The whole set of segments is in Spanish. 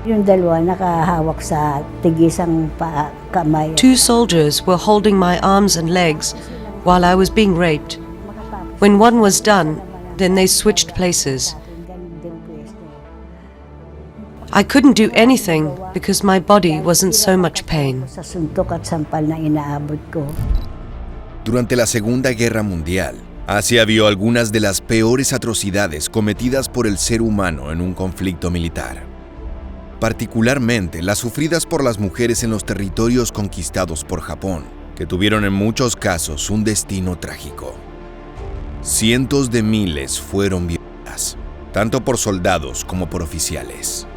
Yung dalawa nakahawak sa tigisang kamay. 2 soldiers were holding my arms and legs while I was being raped. When one was done, then they switched places. I couldn't do anything because my body wasn't so much pain. Sa suntok at sampal na inaabot ko. Durante la Segunda Guerra Mundial, Asia vio algunas de las peores atrocidades cometidas por el ser humano en un conflicto militar. Particularmente las sufridas por las mujeres en los territorios conquistados por Japón, que tuvieron en muchos casos un destino trágico. Cientos de miles fueron violadas, tanto por soldados como por oficiales.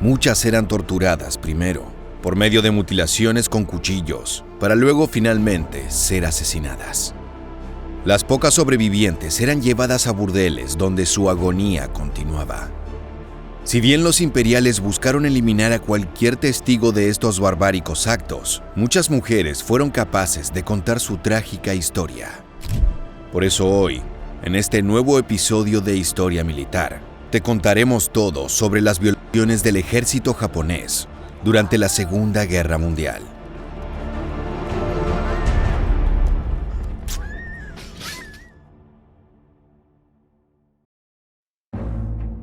Muchas eran torturadas primero, por medio de mutilaciones con cuchillos, para luego finalmente ser asesinadas. Las pocas sobrevivientes eran llevadas a burdeles donde su agonía continuaba. Si bien los imperiales buscaron eliminar a cualquier testigo de estos barbáricos actos, muchas mujeres fueron capaces de contar su trágica historia. Por eso hoy, en este nuevo episodio de Historia Militar, te contaremos todo sobre las violaciones del ejército japonés durante la Segunda Guerra Mundial.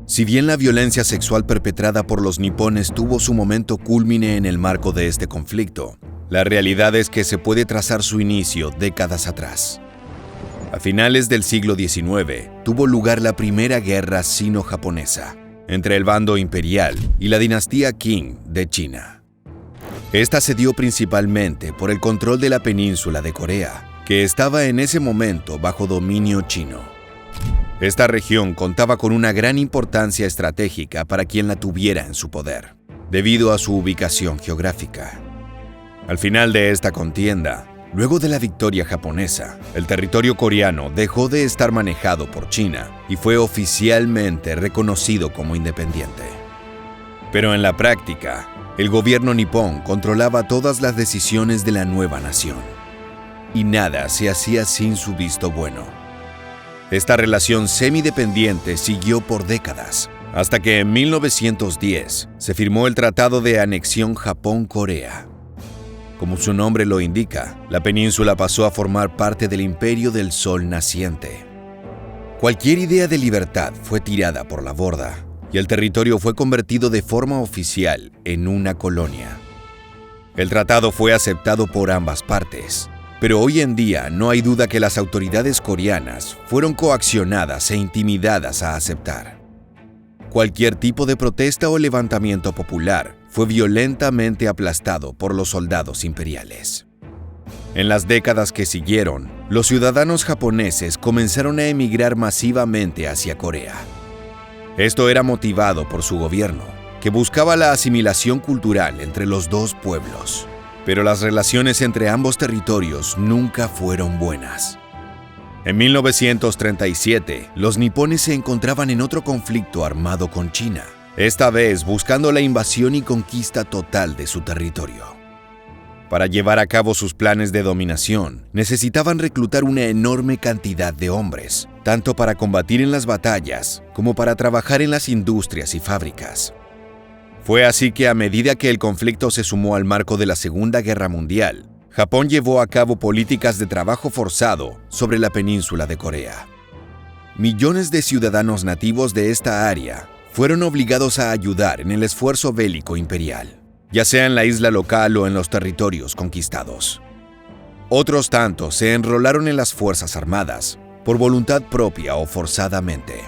Si bien la violencia sexual perpetrada por los nipones tuvo su momento cúlmine en el marco de este conflicto, la realidad es que se puede trazar su inicio décadas atrás. A finales del siglo XIX, tuvo lugar la primera guerra sino-japonesa entre el bando imperial y la dinastía Qing de China. Esta se dio principalmente por el control de la península de Corea, que estaba en ese momento bajo dominio chino. Esta región contaba con una gran importancia estratégica para quien la tuviera en su poder, debido a su ubicación geográfica. Al final de esta contienda, luego de la victoria japonesa, el territorio coreano dejó de estar manejado por China y fue oficialmente reconocido como independiente. Pero en la práctica, el gobierno nipón controlaba todas las decisiones de la nueva nación, y nada se hacía sin su visto bueno. Esta relación semidependiente siguió por décadas, hasta que en 1910 se firmó el Tratado de Anexión Japón-Corea. Como su nombre lo indica, la península pasó a formar parte del Imperio del Sol Naciente. Cualquier idea de libertad fue tirada por la borda, y el territorio fue convertido de forma oficial en una colonia. El tratado fue aceptado por ambas partes, pero hoy en día no hay duda que las autoridades coreanas fueron coaccionadas e intimidadas a aceptar. Cualquier tipo de protesta o levantamiento popular fue violentamente aplastado por los soldados imperiales. En las décadas que siguieron, los ciudadanos japoneses comenzaron a emigrar masivamente hacia Corea. Esto era motivado por su gobierno, que buscaba la asimilación cultural entre los dos pueblos. Pero las relaciones entre ambos territorios nunca fueron buenas. En 1937, los nipones se encontraban en otro conflicto armado con China, esta vez buscando la invasión y conquista total de su territorio. Para llevar a cabo sus planes de dominación, necesitaban reclutar una enorme cantidad de hombres, tanto para combatir en las batallas como para trabajar en las industrias y fábricas. Fue así que a medida que el conflicto se sumó al marco de la Segunda Guerra Mundial, Japón llevó a cabo políticas de trabajo forzado sobre la península de Corea. Millones de ciudadanos nativos de esta área fueron obligados a ayudar en el esfuerzo bélico imperial, ya sea en la isla local o en los territorios conquistados. Otros tantos se enrolaron en las Fuerzas Armadas, por voluntad propia o forzadamente.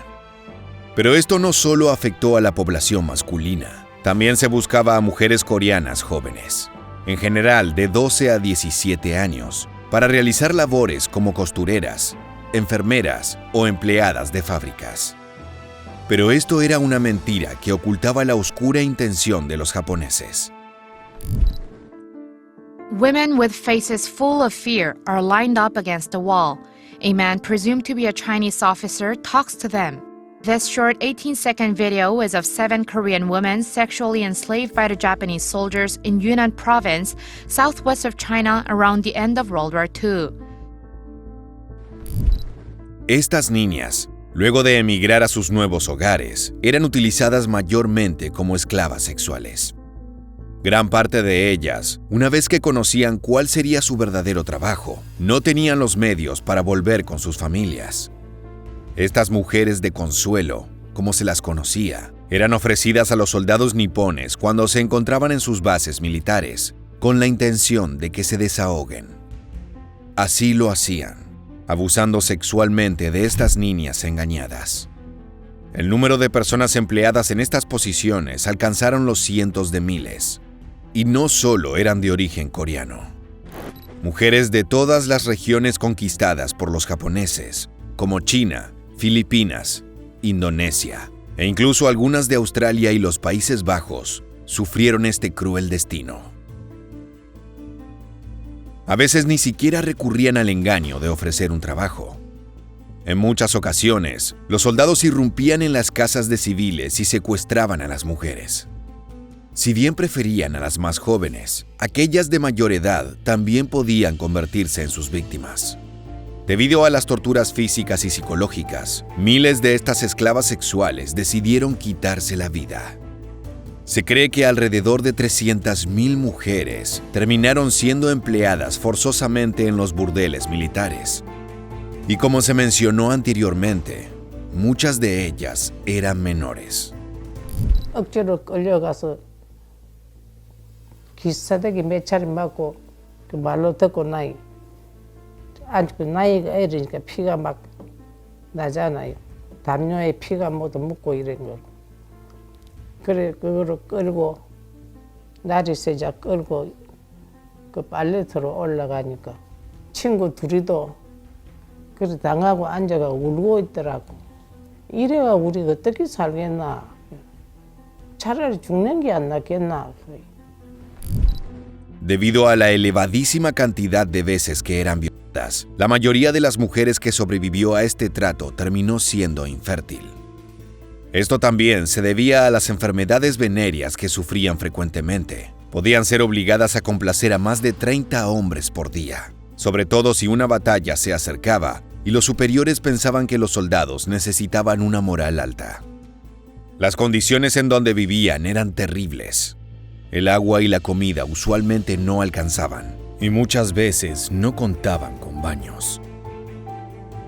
Pero esto no solo afectó a la población masculina. También se buscaba a mujeres coreanas jóvenes, en general de 12 a 17 años, para realizar labores como costureras, enfermeras o empleadas de fábricas. Pero esto era una mentira que ocultaba la oscura intención de los japoneses. Women with faces full of fear are lined up against a wall. A man presumed to be a Chinese officer talks to them. This short 18-second video is of 7 Korean women sexually enslaved by the Japanese soldiers in Yunnan province, southwest of China, around the end of World War II. Estas niñas, Luego de emigrar a sus nuevos hogares, eran utilizadas mayormente como esclavas sexuales. Gran parte de ellas, una vez que conocían cuál sería su verdadero trabajo, no tenían los medios para volver con sus familias. Estas mujeres de consuelo, como se las conocía, eran ofrecidas a los soldados nipones cuando se encontraban en sus bases militares, con la intención de que se desahoguen. Así lo hacían, abusando sexualmente de estas niñas engañadas. El número de personas empleadas en estas posiciones alcanzaron los cientos de miles, y no solo eran de origen coreano. Mujeres de todas las regiones conquistadas por los japoneses, como China, Filipinas, Indonesia, e incluso algunas de Australia y los Países Bajos, sufrieron este cruel destino. A veces ni siquiera recurrían al engaño de ofrecer un trabajo. En muchas ocasiones, los soldados irrumpían en las casas de civiles y secuestraban a las mujeres. Si bien preferían a las más jóvenes, aquellas de mayor edad también podían convertirse en sus víctimas. Debido a las torturas físicas y psicológicas, miles de estas esclavas sexuales decidieron quitarse la vida. Se cree que alrededor de 300,000 mujeres terminaron siendo empleadas forzosamente en los burdeles militares. Y como se mencionó anteriormente, muchas de ellas eran menores. 억지로 끌려가서 기사대기 몇 차례 맞고 그 말로 듣고 나이 아직 그 나이가 어리니까 피가 막 나잖아요. 담요에 피가 모두 묻고 이런 거. 그래 그거를 끌고 날이 새자 끌고 그 빨래터로 올라가니까 친구 둘이도 그래 당하고 앉아가 울고 있더라고. 이래가 우리가 어떻게 살겠나. 차라리 죽는 게 안 낫겠나. Debido a la elevadísima cantidad de veces que eran violadas, la mayoría de las mujeres que sobrevivió a este trato terminó siendo infértil. Esto también se debía a las enfermedades venéreas que sufrían frecuentemente. Podían ser obligadas a complacer a más de 30 hombres por día, sobre todo si una batalla se acercaba y los superiores pensaban que los soldados necesitaban una moral alta. Las condiciones en donde vivían eran terribles. El agua y la comida usualmente no alcanzaban, y muchas veces no contaban con baños.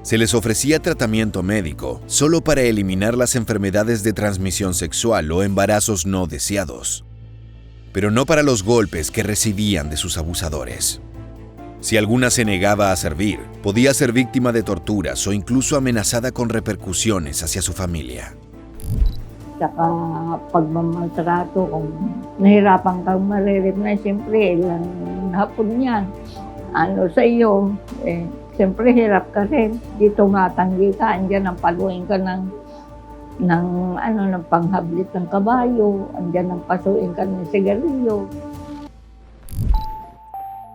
Se les ofrecía tratamiento médico solo para eliminar las enfermedades de transmisión sexual o embarazos no deseados, pero no para los golpes que recibían de sus abusadores. Si alguna se negaba a servir, podía ser víctima de torturas o incluso amenazada con repercusiones hacia su familia. Saka pagmamaltrato, kung nahirapan kang maririp na, siyempre, ilang hapon yan. Ano sa iyo, siyempre hirap ka rin. Dito matanggi ka, andyan ang paluin ka ng panghablit ng kabayo, andyan ang pasuin ka ng sigarilyo.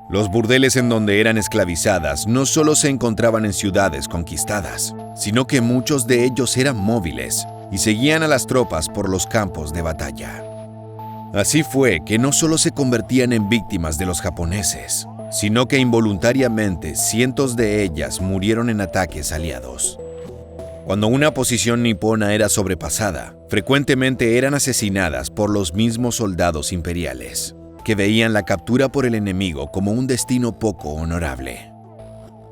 Los burdeles en donde eran esclavizadas no solo se encontraban en ciudades conquistadas, sino que muchos de ellos eran móviles y seguían a las tropas por los campos de batalla. Así fue que no solo se convertían en víctimas de los japoneses, sino que involuntariamente cientos de ellas murieron en ataques aliados. Cuando una posición nipona era sobrepasada, frecuentemente eran asesinadas por los mismos soldados imperiales, que veían la captura por el enemigo como un destino poco honorable.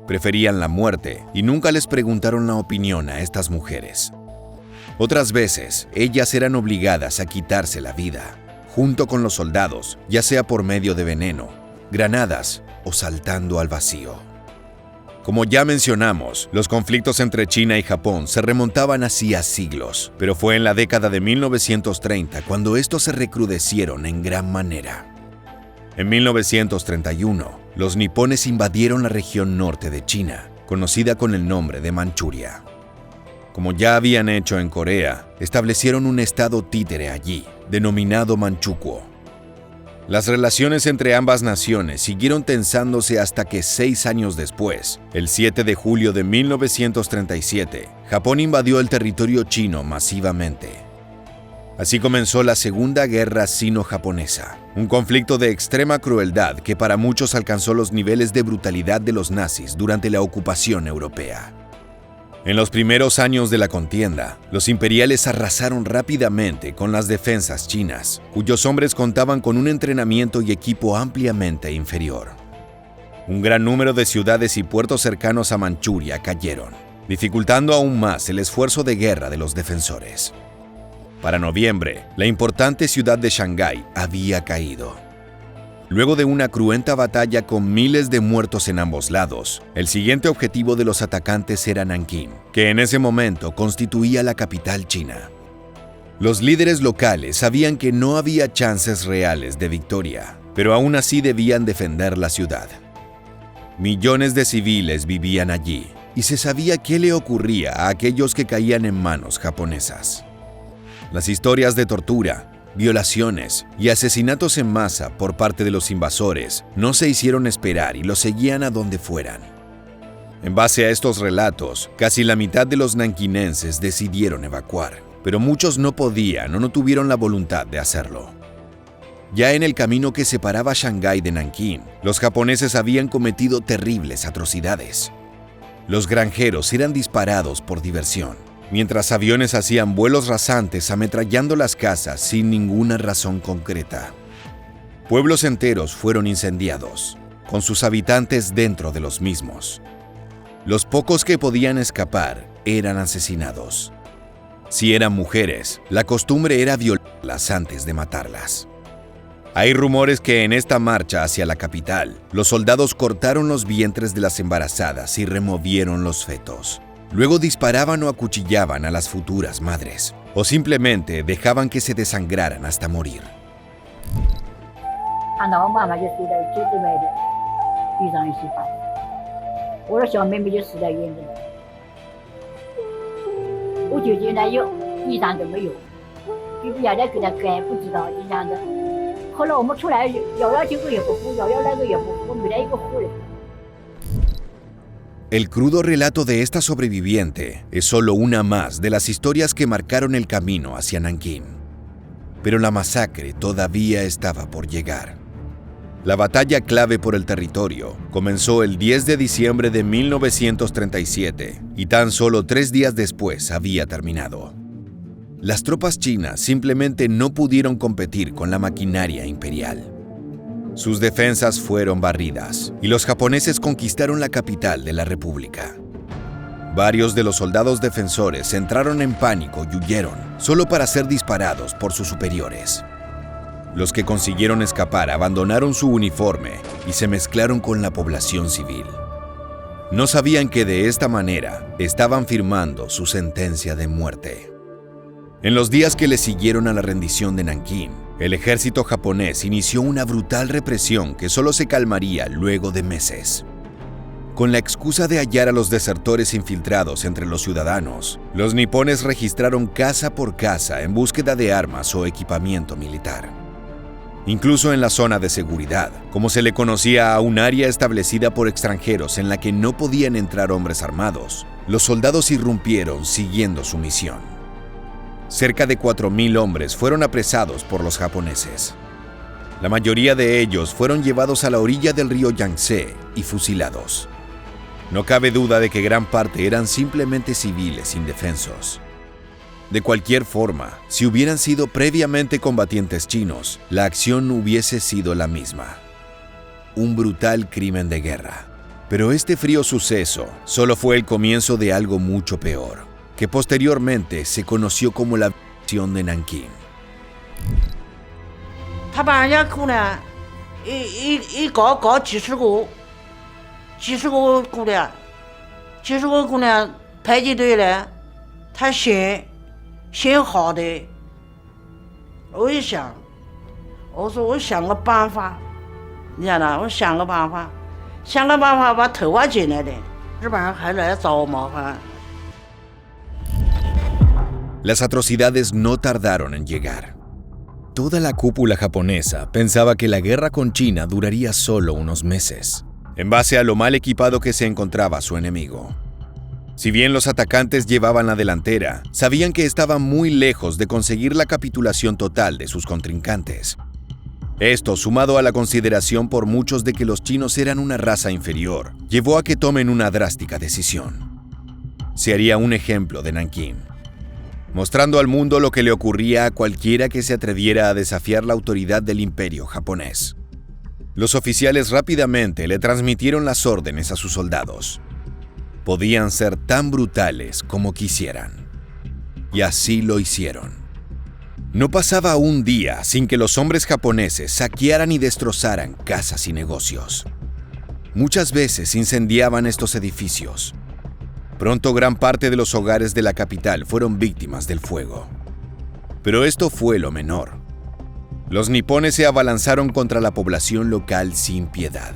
Preferían la muerte y nunca les preguntaron la opinión a estas mujeres. Otras veces, ellas eran obligadas a quitarse la vida, junto con los soldados, ya sea por medio de veneno, granadas o saltando al vacío. Como ya mencionamos, los conflictos entre China y Japón se remontaban hacía siglos, pero fue en la década de 1930 cuando estos se recrudecieron en gran manera. En 1931, los nipones invadieron la región norte de China, conocida con el nombre de Manchuria. Como ya habían hecho en Corea, establecieron un estado títere allí, denominado Manchukuo. Las relaciones entre ambas naciones siguieron tensándose hasta que 6 años después, el 7 de julio de 1937, Japón invadió el territorio chino masivamente. Así comenzó la Segunda Guerra Sino-Japonesa, un conflicto de extrema crueldad que para muchos alcanzó los niveles de brutalidad de los nazis durante la ocupación europea. En los primeros años de la contienda, los imperiales arrasaron rápidamente con las defensas chinas, cuyos hombres contaban con un entrenamiento y equipo ampliamente inferior. Un gran número de ciudades y puertos cercanos a Manchuria cayeron, dificultando aún más el esfuerzo de guerra de los defensores. Para noviembre, la importante ciudad de Shanghái había caído. Luego de una cruenta batalla con miles de muertos en ambos lados, el siguiente objetivo de los atacantes era Nankín, que en ese momento constituía la capital china. Los líderes locales sabían que no había chances reales de victoria, pero aún así debían defender la ciudad. Millones de civiles vivían allí, y se sabía qué le ocurría a aquellos que caían en manos japonesas. Las historias de tortura, violaciones y asesinatos en masa por parte de los invasores no se hicieron esperar y los seguían a donde fueran. En base a estos relatos, casi la mitad de los nanquinenses decidieron evacuar, pero muchos no podían o no tuvieron la voluntad de hacerlo. Ya en el camino que separaba Shanghái de Nankín, los japoneses habían cometido terribles atrocidades. Los granjeros eran disparados por diversión, mientras aviones hacían vuelos rasantes ametrallando las casas sin ninguna razón concreta. Pueblos enteros fueron incendiados, con sus habitantes dentro de los mismos. Los pocos que podían escapar eran asesinados. Si eran mujeres, la costumbre era violarlas antes de matarlas. Hay rumores que en esta marcha hacia la capital, los soldados cortaron los vientres de las embarazadas y removieron los fetos. Luego disparaban o acuchillaban a las futuras madres, o simplemente dejaban que se desangraran hasta morir. El crudo relato de esta sobreviviente es solo una más de las historias que marcaron el camino hacia Nankín. Pero la masacre todavía estaba por llegar. La batalla clave por el territorio comenzó el 10 de diciembre de 1937 y tan solo 3 días después había terminado. Las tropas chinas simplemente no pudieron competir con la maquinaria imperial. Sus defensas fueron barridas y los japoneses conquistaron la capital de la república. Varios de los soldados defensores entraron en pánico y huyeron, solo para ser disparados por sus superiores. Los que consiguieron escapar abandonaron su uniforme y se mezclaron con la población civil. No sabían que de esta manera estaban firmando su sentencia de muerte. En los días que le siguieron a la rendición de Nankín, el ejército japonés inició una brutal represión que solo se calmaría luego de meses. Con la excusa de hallar a los desertores infiltrados entre los ciudadanos, los nipones registraron casa por casa en búsqueda de armas o equipamiento militar. Incluso en la zona de seguridad, como se le conocía a un área establecida por extranjeros en la que no podían entrar hombres armados, los soldados irrumpieron siguiendo su misión. Cerca de 4.000 hombres fueron apresados por los japoneses. La mayoría de ellos fueron llevados a la orilla del río Yangtze y fusilados. No cabe duda de que gran parte eran simplemente civiles indefensos. De cualquier forma, si hubieran sido previamente combatientes chinos, la acción hubiese sido la misma. Un brutal crimen de guerra. Pero este frío suceso solo fue el comienzo de algo mucho peor, que posteriormente se conoció como la victoria de Nankín. Las atrocidades no tardaron en llegar. Toda la cúpula japonesa pensaba que la guerra con China duraría solo unos meses, en base a lo mal equipado que se encontraba su enemigo. Si bien los atacantes llevaban la delantera, sabían que estaban muy lejos de conseguir la capitulación total de sus contrincantes. Esto, sumado a la consideración por muchos de que los chinos eran una raza inferior, llevó a que tomen una drástica decisión: se haría un ejemplo de Nankín, mostrando al mundo lo que le ocurría a cualquiera que se atreviera a desafiar la autoridad del imperio japonés. Los oficiales rápidamente le transmitieron las órdenes a sus soldados. Podían ser tan brutales como quisieran. Y así lo hicieron. No pasaba un día sin que los hombres japoneses saquearan y destrozaran casas y negocios. Muchas veces incendiaban estos edificios. Pronto gran parte de los hogares de la capital fueron víctimas del fuego. Pero esto fue lo menor. Los nipones se abalanzaron contra la población local sin piedad.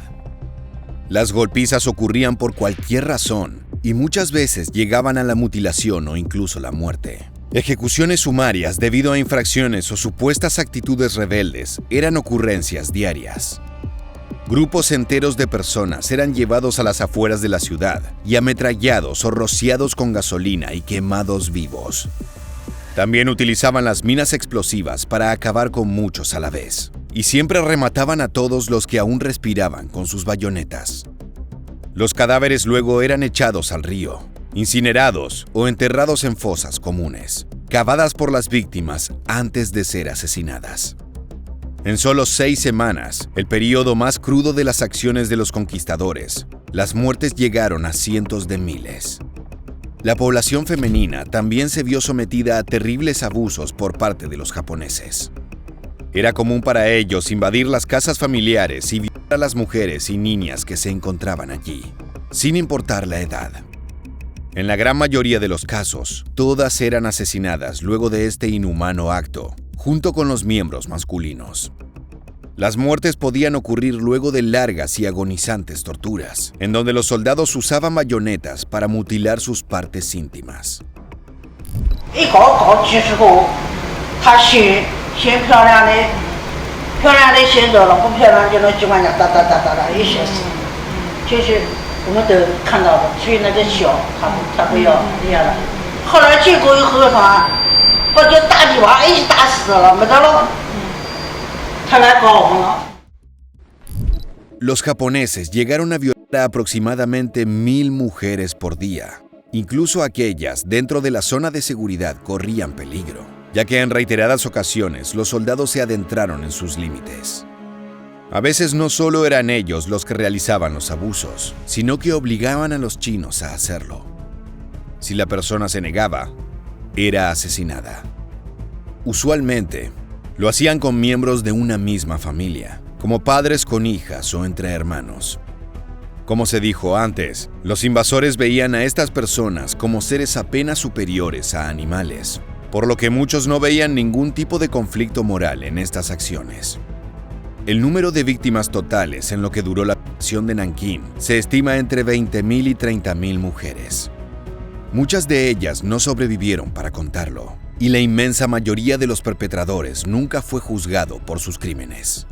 Las golpizas ocurrían por cualquier razón y muchas veces llegaban a la mutilación o incluso la muerte. Ejecuciones sumarias debido a infracciones o supuestas actitudes rebeldes eran ocurrencias diarias. Grupos enteros de personas eran llevados a las afueras de la ciudad y ametrallados o rociados con gasolina y quemados vivos. También utilizaban las minas explosivas para acabar con muchos a la vez, y siempre remataban a todos los que aún respiraban con sus bayonetas. Los cadáveres luego eran echados al río, incinerados o enterrados en fosas comunes, cavadas por las víctimas antes de ser asesinadas. En solo 6 semanas, el periodo más crudo de las acciones de los conquistadores, las muertes llegaron a cientos de miles. La población femenina también se vio sometida a terribles abusos por parte de los japoneses. Era común para ellos invadir las casas familiares y violar a las mujeres y niñas que se encontraban allí, sin importar la edad. En la gran mayoría de los casos, todas eran asesinadas luego de este inhumano acto, junto con los miembros masculinos. Las muertes podían ocurrir luego de largas y agonizantes torturas, en donde los soldados usaban bayonetas para mutilar sus partes íntimas. Los japoneses llegaron a violar a aproximadamente 1000 mujeres por día. Incluso aquellas dentro de la zona de seguridad corrían peligro, ya que en reiteradas ocasiones los soldados se adentraron en sus límites. A veces no solo eran ellos los que realizaban los abusos, sino que obligaban a los chinos a hacerlo. Si la persona se negaba, era asesinada. Usualmente, lo hacían con miembros de una misma familia, como padres con hijas o entre hermanos. Como se dijo antes, los invasores veían a estas personas como seres apenas superiores a animales, por lo que muchos no veían ningún tipo de conflicto moral en estas acciones. El número de víctimas totales en lo que duró la ocupación de Nankín se estima entre 20.000 y 30.000 mujeres. Muchas de ellas no sobrevivieron para contarlo, y la inmensa mayoría de los perpetradores nunca fue juzgado por sus crímenes.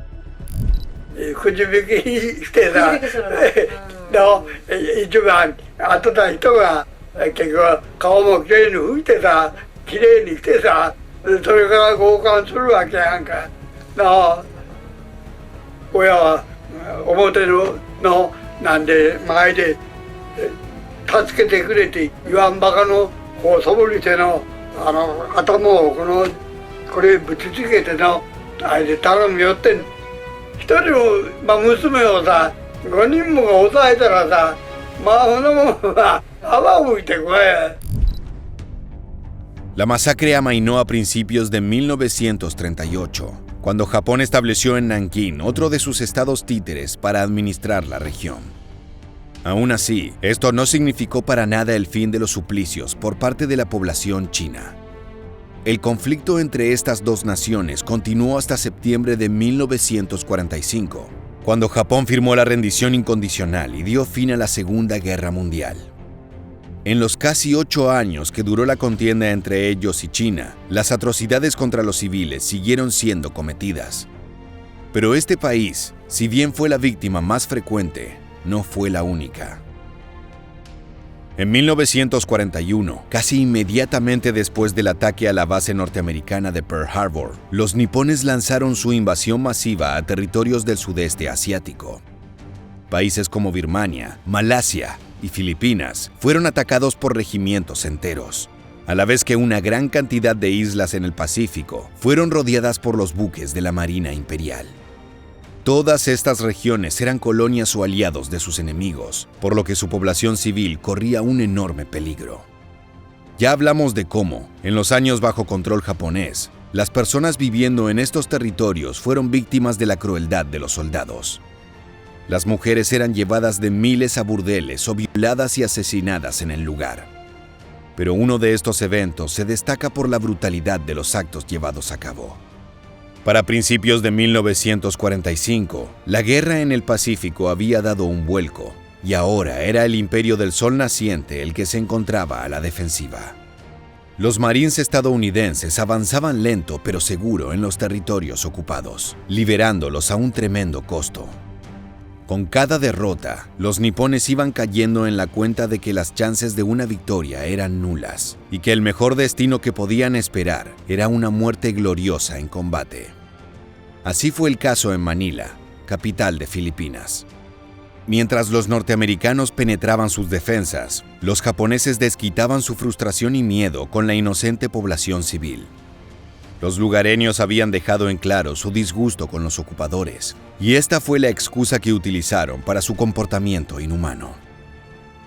La masacre amainó a principios de 1938, cuando Japón estableció en Nankín otro de sus estados títeres para administrar la región. Aún así, esto no significó para nada el fin de los suplicios por parte de la población china. El conflicto entre estas dos naciones continuó hasta septiembre de 1945, cuando Japón firmó la rendición incondicional y dio fin a la Segunda Guerra Mundial. En los casi 8 años que duró la contienda entre ellos y China, las atrocidades contra los civiles siguieron siendo cometidas. Pero este país, si bien fue la víctima más frecuente, no fue la única. En 1941, casi inmediatamente después del ataque a la base norteamericana de Pearl Harbor, los nipones lanzaron su invasión masiva a territorios del sudeste asiático. Países como Birmania, Malasia, y Filipinas fueron atacados por regimientos enteros, a la vez que una gran cantidad de islas en el Pacífico fueron rodeadas por los buques de la Marina Imperial. Todas estas regiones eran colonias o aliados de sus enemigos, por lo que su población civil corría un enorme peligro. Ya hablamos de cómo, en los años bajo control japonés, las personas viviendo en estos territorios fueron víctimas de la crueldad de los soldados. Las mujeres eran llevadas de miles a burdeles o violadas y asesinadas en el lugar. Pero uno de estos eventos se destaca por la brutalidad de los actos llevados a cabo. Para principios de 1945, la guerra en el Pacífico había dado un vuelco, y ahora era el Imperio del Sol Naciente el que se encontraba a la defensiva. Los marines estadounidenses avanzaban lento pero seguro en los territorios ocupados, liberándolos a un tremendo costo. Con cada derrota, los nipones iban cayendo en la cuenta de que las chances de una victoria eran nulas y que el mejor destino que podían esperar era una muerte gloriosa en combate. Así fue el caso en Manila, capital de Filipinas. Mientras los norteamericanos penetraban sus defensas, los japoneses desquitaban su frustración y miedo con la inocente población civil. Los lugareños habían dejado en claro su disgusto con los ocupadores, y esta fue la excusa que utilizaron para su comportamiento inhumano.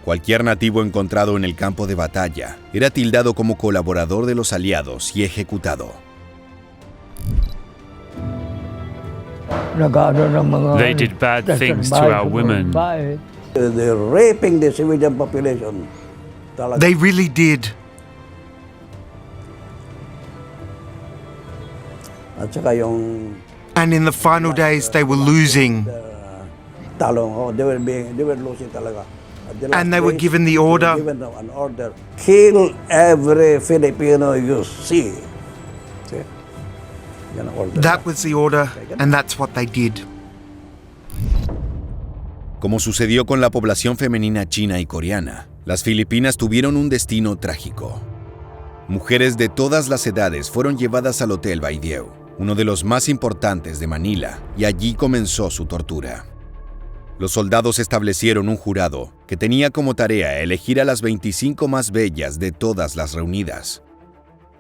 Cualquier nativo encontrado en el campo de batalla era tildado como colaborador de los aliados y ejecutado. They did bad things to our women. They're raping the civilian population. They really did. At saka yung And in the final days, they were losing. talong, they were losing talaga. At the last And they were days, given the they were order. given an order. Kill every Filipino you see. See? Yan ang order. That was the order, and that's what they did. Como sucedió con la población femenina china y coreana, las Filipinas tuvieron un destino trágico. Mujeres de todas las edades fueron llevadas al Hotel Baidieu, uno de los más importantes de Manila, y allí comenzó su tortura. Los soldados establecieron un jurado que tenía como tarea elegir a las 25 más bellas de todas las reunidas.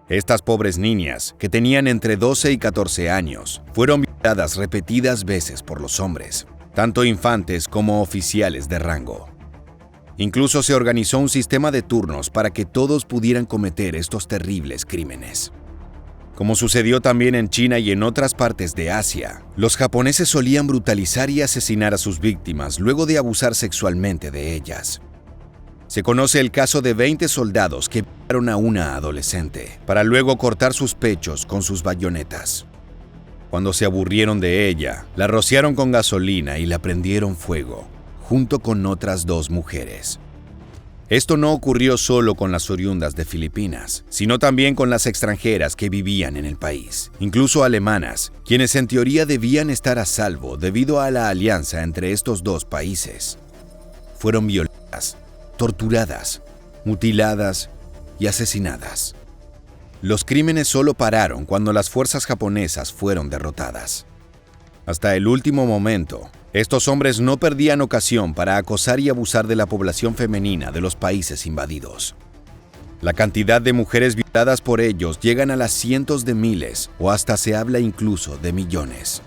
Estas pobres niñas, que tenían entre 12 y 14 años, fueron violadas repetidas veces por los hombres, tanto infantes como oficiales de rango. Incluso se organizó un sistema de turnos para que todos pudieran cometer estos terribles crímenes. Como sucedió también en China y en otras partes de Asia, los japoneses solían brutalizar y asesinar a sus víctimas luego de abusar sexualmente de ellas. Se conoce el caso de 20 soldados que violaron a una adolescente para luego cortar sus pechos con sus bayonetas. Cuando se aburrieron de ella, la rociaron con gasolina y la prendieron fuego, junto con otras 2 mujeres. Esto no ocurrió solo con las oriundas de Filipinas, sino también con las extranjeras que vivían en el país, incluso alemanas, quienes en teoría debían estar a salvo debido a la alianza entre estos 2 países. Fueron violadas, torturadas, mutiladas y asesinadas. Los crímenes solo pararon cuando las fuerzas japonesas fueron derrotadas. Hasta el último momento, estos hombres no perdían ocasión para acosar y abusar de la población femenina de los países invadidos. La cantidad de mujeres violadas por ellos llegan a las cientos de miles o hasta se habla incluso de millones.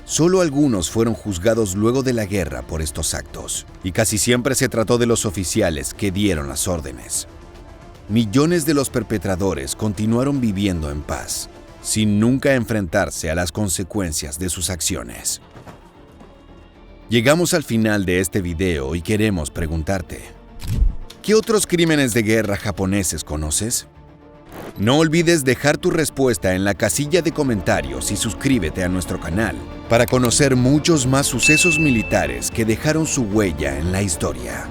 Solo algunos fueron juzgados luego de la guerra por estos actos, y casi siempre se trató de los oficiales que dieron las órdenes. Millones de los perpetradores continuaron viviendo en paz, sin nunca enfrentarse a las consecuencias de sus acciones. Llegamos al final de este video y queremos preguntarte, ¿qué otros crímenes de guerra japoneses conoces? No olvides dejar tu respuesta en la casilla de comentarios y suscríbete a nuestro canal para conocer muchos más sucesos militares que dejaron su huella en la historia.